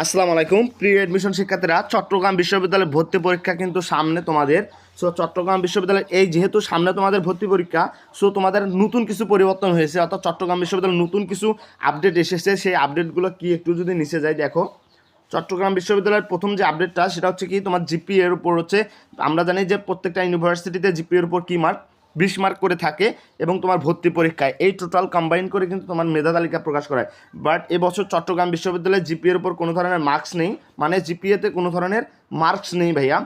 আসসালামু আলাইকুম pre admission শিক্ষার্থীরা, চট্টগ্রাম বিশ্ববিদ্যালয়ের ভর্তি পরীক্ষা কিন্তু সামনে তোমাদের। সো চট্টগ্রাম বিশ্ববিদ্যালয়ের এই যেহেতু সামনে তোমাদের ভর্তি পরীক্ষা, সো তোমাদের নতুন কিছু পরিবর্তন হয়েছে, অর্থাৎ চট্টগ্রাম বিশ্ববিদ্যালয়ের নতুন কিছু আপডেট এসেছে। সেই আপডেটগুলো কি একটু যদি নিচে যাই দেখো, চট্টগ্রাম বিশ্ববিদ্যালয়ের প্রথম যে আপডেটটা সেটা হচ্ছে কি তোমার জিপিএ এর উপর হচ্ছে। আমরা জানি যে প্রত্যেকটা ইউনিভার্সিটিতে জিপিএ এর উপর কি মার্ক 20 মার্ক করে থাকে, এবং তোমার ভর্তি পরীক্ষায় এই টোটাল কম্বাইন করে কিন্তু তোমার মেধা তালিকা প্রকাশ করায়। বাট এবছর চট্টগ্রাম বিশ্ববিদ্যালয়ে জিপিএ এর উপর কোনো ধরনের মার্কস নেই, মানে জিপিএতে কোনো ধরনের মার্কস নেই ভাইয়া।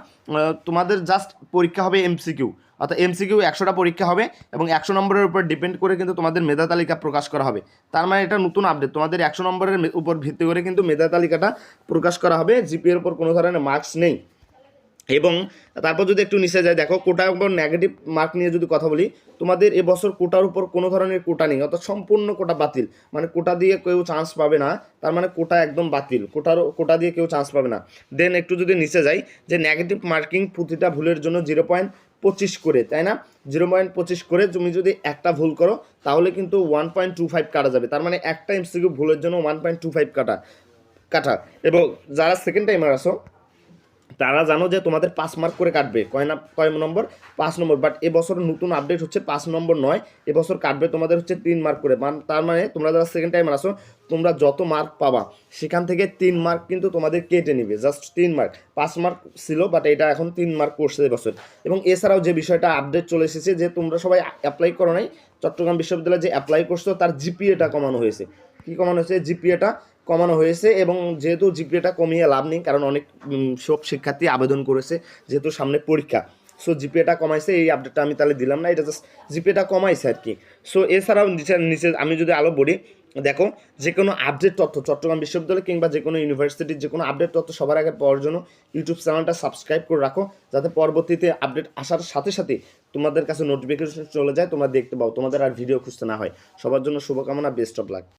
তোমাদের জাস্ট পরীক্ষা হবে এমসিকিউ, অর্থাৎ এমসিকিউ 100টা পরীক্ষা হবে এবং 100 নম্বরের উপর ডিপেন্ড করে কিন্তু তোমাদের মেধা তালিকা প্রকাশ করা হবে। তার মানে এটা নতুন আপডেট, তোমাদের 100 নম্বরের উপর ভিত্তি করে কিন্তু মেধা তালিকাটা প্রকাশ করা হবে, জিপিএর উপর কোনো ধরনের মার্কস নেই। এবং তারপর যদি একটু নিচে যায় দেখো, কোটার উপর নেগেটিভ মার্ক নিয়ে যদি কথা বলি, তোমাদের এবছর কোটার উপর কোনো ধরনের কোটা নেই, অর্থাৎ সম্পূর্ণ কোটা বাতিল, মানে কোটা দিয়ে কেউ চান্স পাবে না। তার মানে কোটা একদম বাতিল, কোটা দিয়ে কেউ চান্স পাবে না। দেন একটু যদি নিচে যাই, যে নেগেটিভ মার্কিং প্রতিটা ভুলের জন্য 0.25 করে, তাই না? 0.25 করে তুমি যদি একটা ভুল করো তাহলে কিন্তু 1.25 কাটা যাবে। তার মানে একটা এমসিকিউ ভুলের জন্য 1.25 কাটা। এবং যারা সেকেন্ড টাইমার আসো তারা জানো যে তোমাদের 5 মার্ক করে কাটবে, কয় নম্বর? 5 নম্বর। বাট এবছর নতুন আপডেট হচ্ছে 5 নম্বর নয়, এবছর কাটবে তোমাদের হচ্ছে 3 মার্ক করে। তার মানে তোমরা যারা সেকেন্ড টাইমার আসো, তোমরা যত মার্ক পাবা সেখান থেকে 3 মার্ক কিন্তু তোমাদের কেটে নিবে, জাস্ট 3 মার্ক। 5 মার্ক ছিল, বাট এটা এখন 3 মার্ক করছে এবছর। এবং এছাড়াও যে বিষয়টা আপডেট চলে এসেছে, যে তোমরা সবাই অ্যাপ্লাই করো নাই, চট্টগ্রাম বিশ্ববিদ্যালয়ে যে অ্যাপ্লাই করছো তার জিপিএটা কমানো হয়েছে। কি কমানো হয়েছে? জিপিএটা কমানো হয়েছে। এবং যেহেতু জিপিএটা কমিয়ে লাভ নেই, কারণ অনেক সব শিক্ষার্থী আবেদন করেছে, যেহেতু সামনে পরীক্ষা। সো জিপিএটা কমাইছে, এই আপডেটটা আমি তাহলে দিলাম না, এটা জাস্ট জিপিএটা কমাইছে আর কি। সো এছাড়াও নিচে আমি যদি আলো বলি, দেখো যে কোনো আপডেট তথ্য চট্টগ্রাম বিশ্ববিদ্যালয় কিংবা যে কোনো ইউনিভার্সিটির যে কোনো আপডেট তথ্য সবার আগে পাওয়ার জন্য ইউটিউব চ্যানেলটা সাবস্ক্রাইব করে রাখো, যাতে পরবর্তীতে আপডেট আসার সাথে সাথে তোমাদের কাছে নোটিফিকেশন চলে যায়, তোমরা দেখতে পাও, তোমাদের আর ভিডিও খুঁজতে না হয়। সবার জন্য শুভকামনা, বেস্ট অফ লাক।